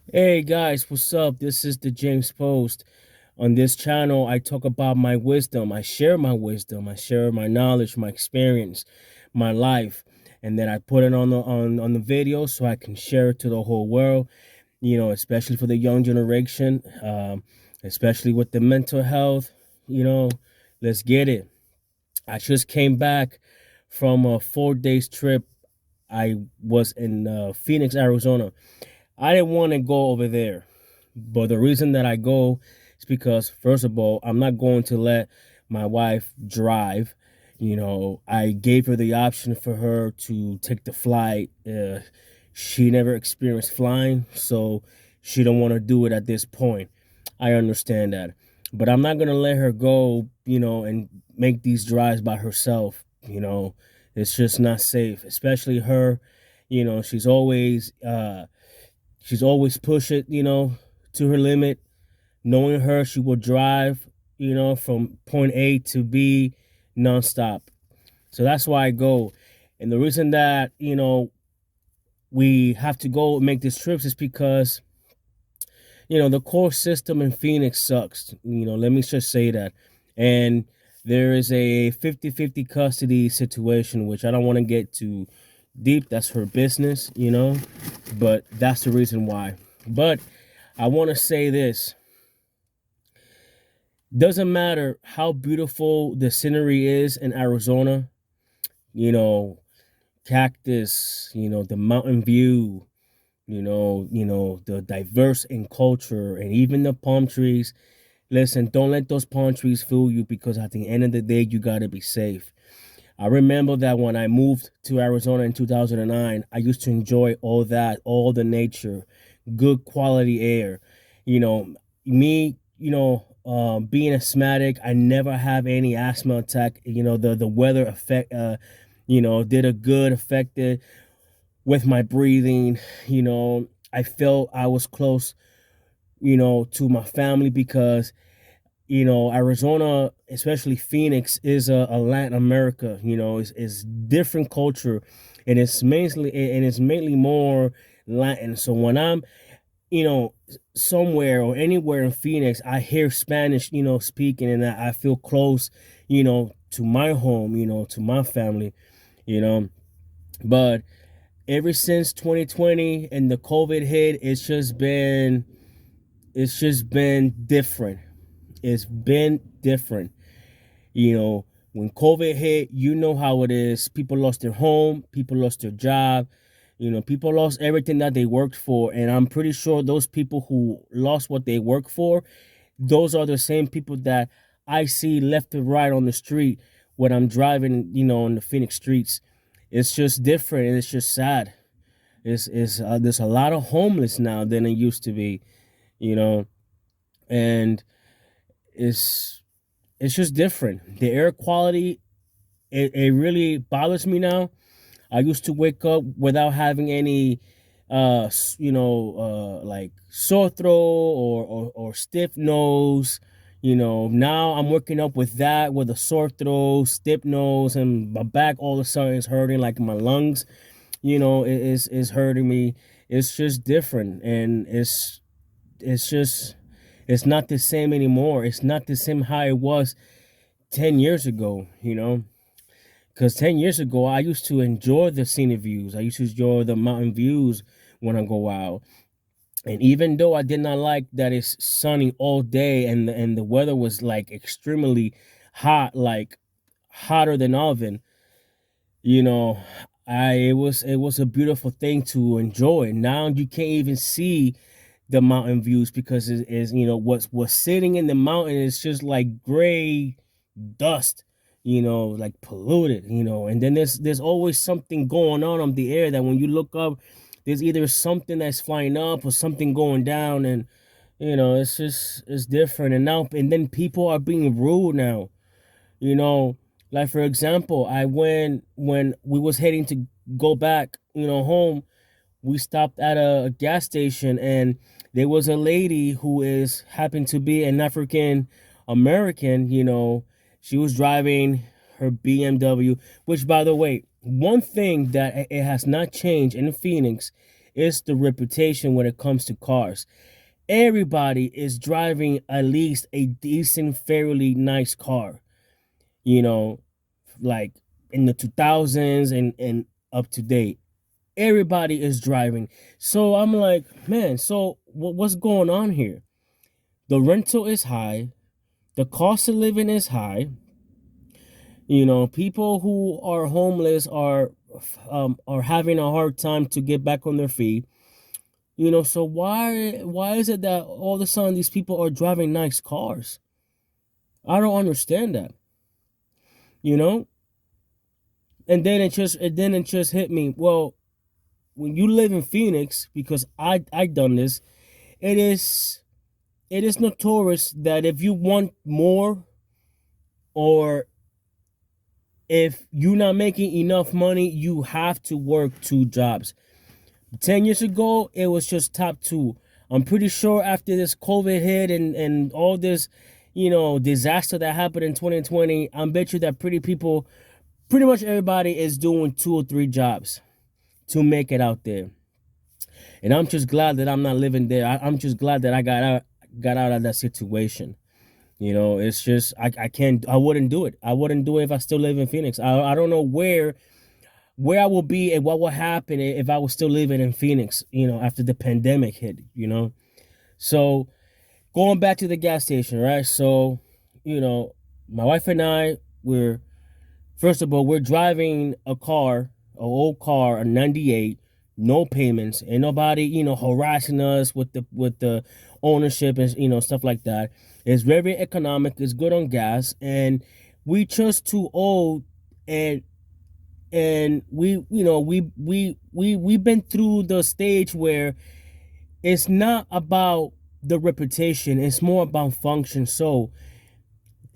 Hey guys, what's up? This is the James Post. On this channel, I talk about my wisdom. I share my wisdom. I share my knowledge, my experience, my life, and then I put it on the video so I can share it to the whole world. Especially for the young generation, especially with the mental health. You know, let's get it. I just came back from a 4 days trip. I was in Phoenix, Arizona. I didn't want to go over there. But the reason that I go is because, first of all, I'm not going to let my wife drive. I gave her the option for her to take the flight. She never experienced flying, so she don't want to do it at this point. I understand that. But I'm not going to let her go, and make these drives by herself. It's just not safe, especially her. She's always push it, to her limit. Knowing her, she will drive, from point A to B nonstop. So that's why I go. And the reason that, we have to go make these trips is because, the core system in Phoenix sucks. Let me just say that. And there is a 50-50 custody situation, which I don't want to get too deep. That's her business, but that's the reason why. But I want to say this. Doesn't matter how beautiful the scenery is in Arizona, you know, cactus, the mountain view, the diverse in culture and even the palm trees. Listen, don't let those palm trees fool you because at the end of the day, you got to be safe. I remember that when I moved to Arizona in 2009, I used to enjoy all that, all the nature, good quality air. You know, me, being asthmatic, I never have any asthma attack. The weather affect, did a good affected with my breathing. I felt I was close, to my family because Arizona, especially Phoenix, is a Latin America. Is different culture, and it's mainly more Latin. So when I'm, somewhere or anywhere in Phoenix, I hear Spanish, speaking, and I feel close, to my home, to my family, you know. But ever since 2020 and the COVID hit, it's just been different. It's been different. When COVID hit, you know how it is. People lost their home, people lost their job, people lost everything that they worked for. And I'm pretty sure those people who lost what they worked for, those are the same people that I see left and right on the street when I'm driving, on the Phoenix streets. It's just different and it's just sad. There's a lot of homeless now than it used to be, you know, and it's it's just different. The air quality, it really bothers me now. I used to wake up without having any like sore throat or stiff nose. Now I'm waking up with that, with a sore throat, stiff nose, and my back all of a sudden is hurting, like my lungs, is hurting me. It's just different, and it's not the same anymore. It's not the same how it was 10 years ago, because 10 years ago, I used to enjoy the scenic views. I used to enjoy the mountain views when I go out. And even though I did not like that it's sunny all day and the weather was like extremely hot, like hotter than oven, you know, it was a beautiful thing to enjoy. Now you can't even see the mountain views because it is, what's sitting in the mountain is just like gray dust, like polluted, and then there's always something going on the air that when you look up, there's either something that's flying up or something going down, and it's different. And then people are being rude now, you know like for example, I went when we was heading to go back, home. We stopped at a gas station, and there was a lady who is happened to be an African American. She was driving her BMW, which, by the way, one thing that it has not changed in Phoenix It's the reputation when it comes to cars. Everybody is driving at least a decent, fairly nice car. You know, like in the 2000s and up to date. Everybody is driving. So I'm like, man, so what's going on here? The rental is high, the cost of living is high. People who are homeless are having a hard time to get back on their feet. So why is it that all of a sudden these people are driving nice cars? I don't understand that. You know? And then it just hit me. Well, when you live in Phoenix, because I done this, it is it is notorious that if you want more, or if you're not making enough money, you have to work two jobs. 10 years ago, it was just top two. I'm pretty sure after this COVID hit and all this, disaster that happened in 2020, I'm bet you that pretty much everybody is doing two or three jobs to make it out there. And I'm just glad that I'm not living there. I'm just glad that I got out of that situation. It's just I wouldn't do it. I wouldn't do it if I still live in Phoenix. I don't know where I will be and what will happen if I was still living in Phoenix, after the pandemic hit. So going back to the gas station, right? So, my wife and I, first of all, we're driving an old car, a 98, no payments, ain't nobody, harassing us with the ownership and, stuff like that. It's very economic, it's good on gas, and we just too old, and we've been through the stage where it's not about the reputation, it's more about function. So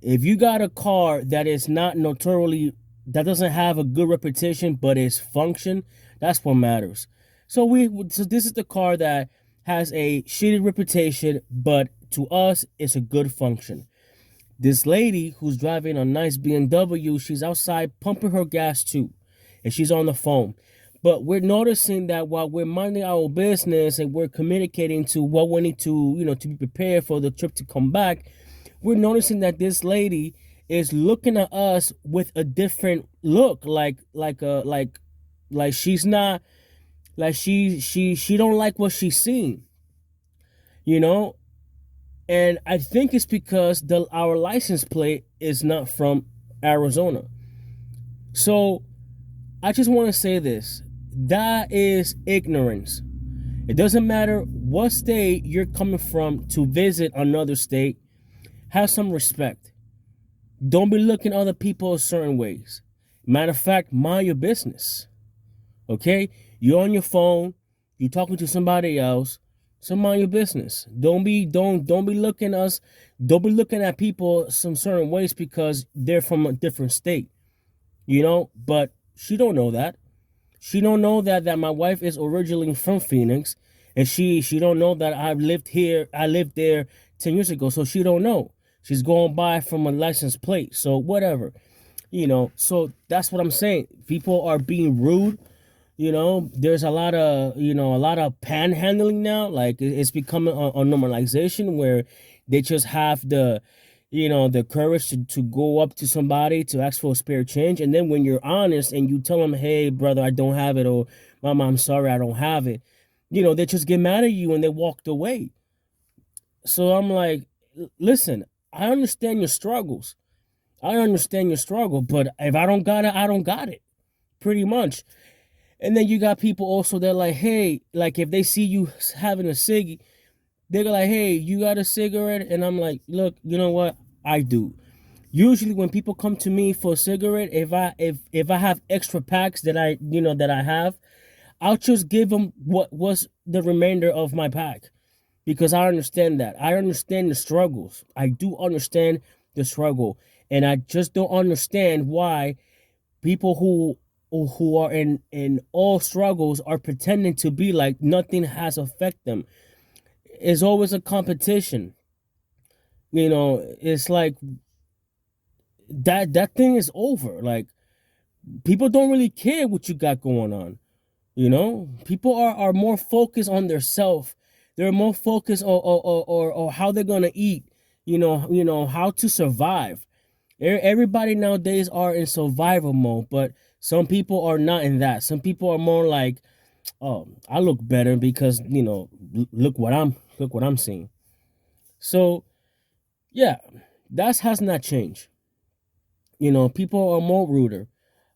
if you got a car that is not notoriously, that doesn't have a good reputation, but it's function, that's what matters. So this is the car that has a shitty reputation, but to us, it's a good function. This lady who's driving a nice BMW, she's outside pumping her gas too, and she's on the phone. But we're noticing that while we're minding our business and we're communicating to what we need to, to be prepared for the trip to come back, we're noticing that this lady is looking at us with a different look, like she's not, like she don't like what she's seeing, you know. And I think it's because our license plate is not from Arizona. So I just want to say this. That is ignorance. It doesn't matter what state you're coming from to visit another state. Have some respect. Don't be looking at other people certain ways. Matter of fact, mind your business. Okay? You're on your phone. You're talking to somebody else. So mind your business. Don't be looking us. Don't be looking at people some certain ways because they're from a different state. But she don't know that. She don't know that my wife is originally from Phoenix, and she don't know that I lived there 10 years ago, so she don't know. She's going by from a license plate, so whatever. So that's what I'm saying. People are being rude. There's a lot of panhandling now. Like it's becoming a normalization where they just have the courage to go up to somebody to ask for a spare change. And then when you're honest and you tell them, hey, brother, I don't have it, or mama, I'm sorry, I don't have it, they just get mad at you and they walked away. So I'm like, listen, I understand your struggles. I understand your struggle, but if I don't got it, I don't got it, pretty much. And then you got people also that like, hey, like if they see you having a ciggy, they're like, hey, you got a cigarette? And I'm like, look, you know what? I do. Usually when people come to me for a cigarette, if I have extra packs that I have, I'll just give them what was the remainder of my pack, because I understand that. I understand the struggles. I do understand the struggle. And I just don't understand why people who are in all struggles are pretending to be like nothing has affected them. It's always a competition. It's like that thing is over. Like people don't really care what you got going on. People are more focused on their self. They're more focused or how they're gonna eat. How to survive. Everybody nowadays are in survival mode, but some people are not in that. Some people are more like, oh, I look better because look what I'm seeing. So yeah, that has not changed. People are more ruder.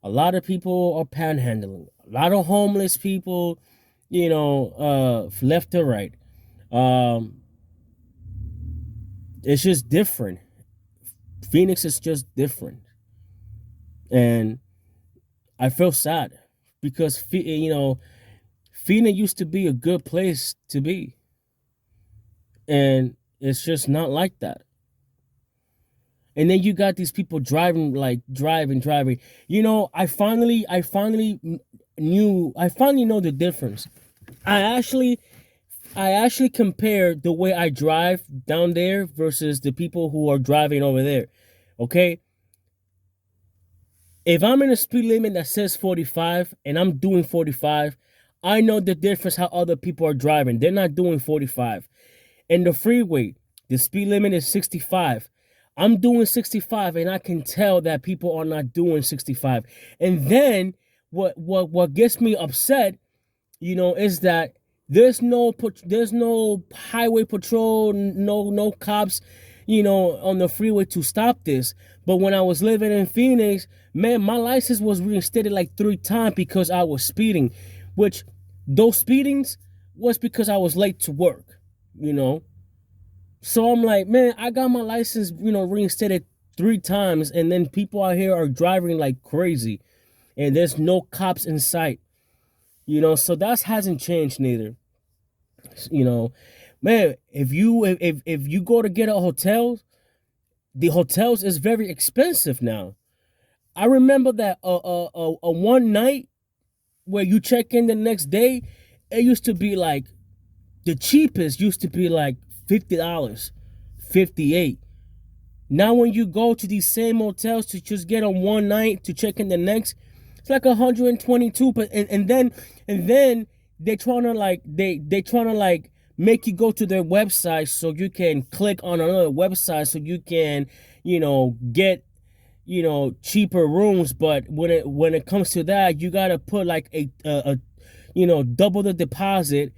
A lot of people are panhandling. A lot of homeless people, left to right. Um, it's just different. Phoenix is just different, and I feel sad because Phoenix used to be a good place to be, and it's just not like that. And then you got these people driving, like driving. I finally know the difference. I actually I actually compared the way I drive down there versus the people who are driving over there. Okay? If I'm in a speed limit that says 45 and I'm doing 45, I know the difference how other people are driving. They're not doing 45. In the freeway, the speed limit is 65. I'm doing 65 and I can tell that people are not doing 65. And then what gets me upset, is that there's no highway patrol, no cops, on the freeway to stop this. But when I was living in Phoenix, man, my license was reinstated like 3 times because I was speeding, which those speedings was because I was late to work, you know. So I'm like, man, I got my license, reinstated 3 times, and then people out here are driving like crazy, and there's no cops in sight, So that hasn't changed neither, you know. Man, if you go to get a hotel, the hotels is very expensive now. I remember that a one night where you check in the next day, it used to be like the cheapest used to be like $50, 58. Now when you go to these same hotels to just get on one night to check in the next, it's like 122. But and then they trying to like make you go to their website so you can click on another website so you can get cheaper rooms. But when it comes to that, you gotta put like a double the deposit,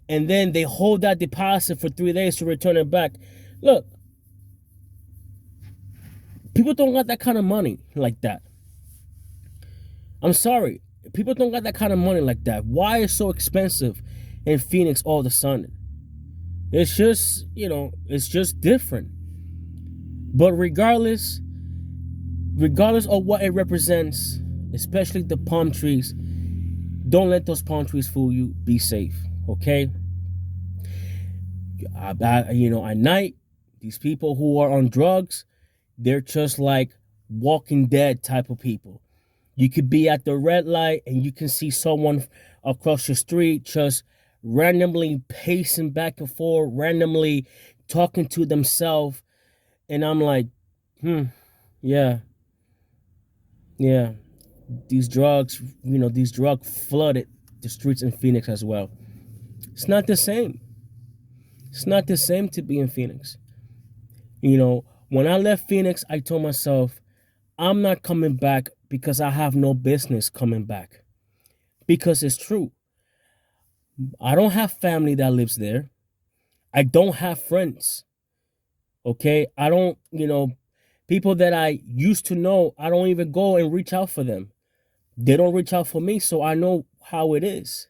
and then they hold that deposit for 3 days to return it back. Look, people don't got that kind of money like that. I'm sorry. People don't got that kind of money like that. Why is so expensive in Phoenix all of a sudden? It's just, it's just different. But regardless of what it represents, especially the palm trees, don't let those palm trees fool you. Be safe, okay? At night, these people who are on drugs, they're just like Walking Dead type of people. You could be at the red light and you can see someone across the street just randomly pacing back and forth, randomly talking to themselves. And I'm like, yeah. These drugs flooded the streets in Phoenix as well. It's not the same. It's not the same to be in Phoenix. When I left Phoenix, I told myself, I'm not coming back because I have no business coming back. Because it's true. I don't have family that lives there. I don't have friends. Okay? I don't, people that I used to know, I don't even go and reach out for them. They don't reach out for me, so I know how it is.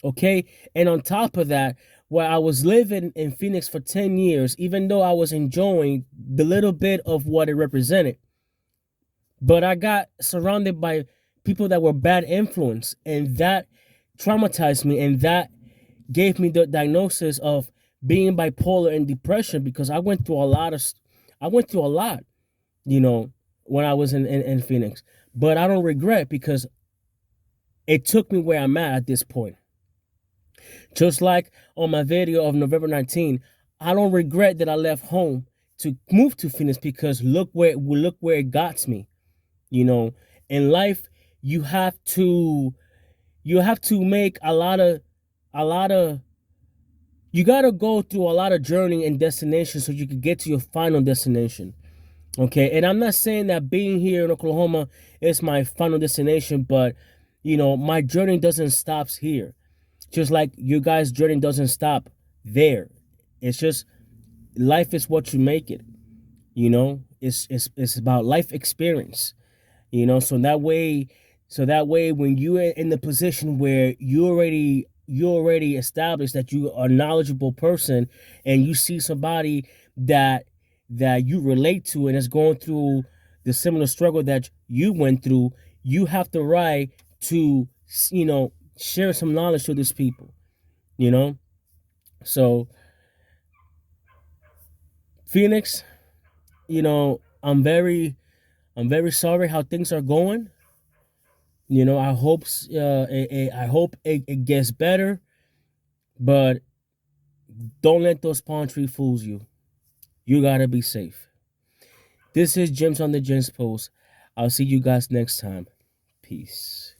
Okay? And on top of that, where I was living in Phoenix for 10 years, even though I was enjoying the little bit of what it represented, but I got surrounded by people that were bad influence, and that traumatized me, and that gave me the diagnosis of being bipolar and depression, because I went through a lot, when I was in Phoenix. But I don't regret, because it took me where I'm at this point. Just like on my video of November 19, I don't regret that I left home to move to Phoenix, because look where it got me. In life, you have to you have to make a lot of you got to go through a lot of journey and destination so you can get to your final destination. Okay, and I'm not saying that being here in Oklahoma is my final destination, but my journey doesn't stop here. Just like your guys' journey doesn't stop there. It's just life is what you make it. It's about life experience. So that way when you're in the position where you already established that you are a knowledgeable person, and you see somebody that you relate to and is going through the similar struggle that you went through, you have the right to share some knowledge to these people. you know so Phoenix, I'm very sorry how things are going. I hope it gets better, but don't let those palm tree fools you. You gotta be safe. This is James on the Gems Post. I'll see you guys next time. Peace.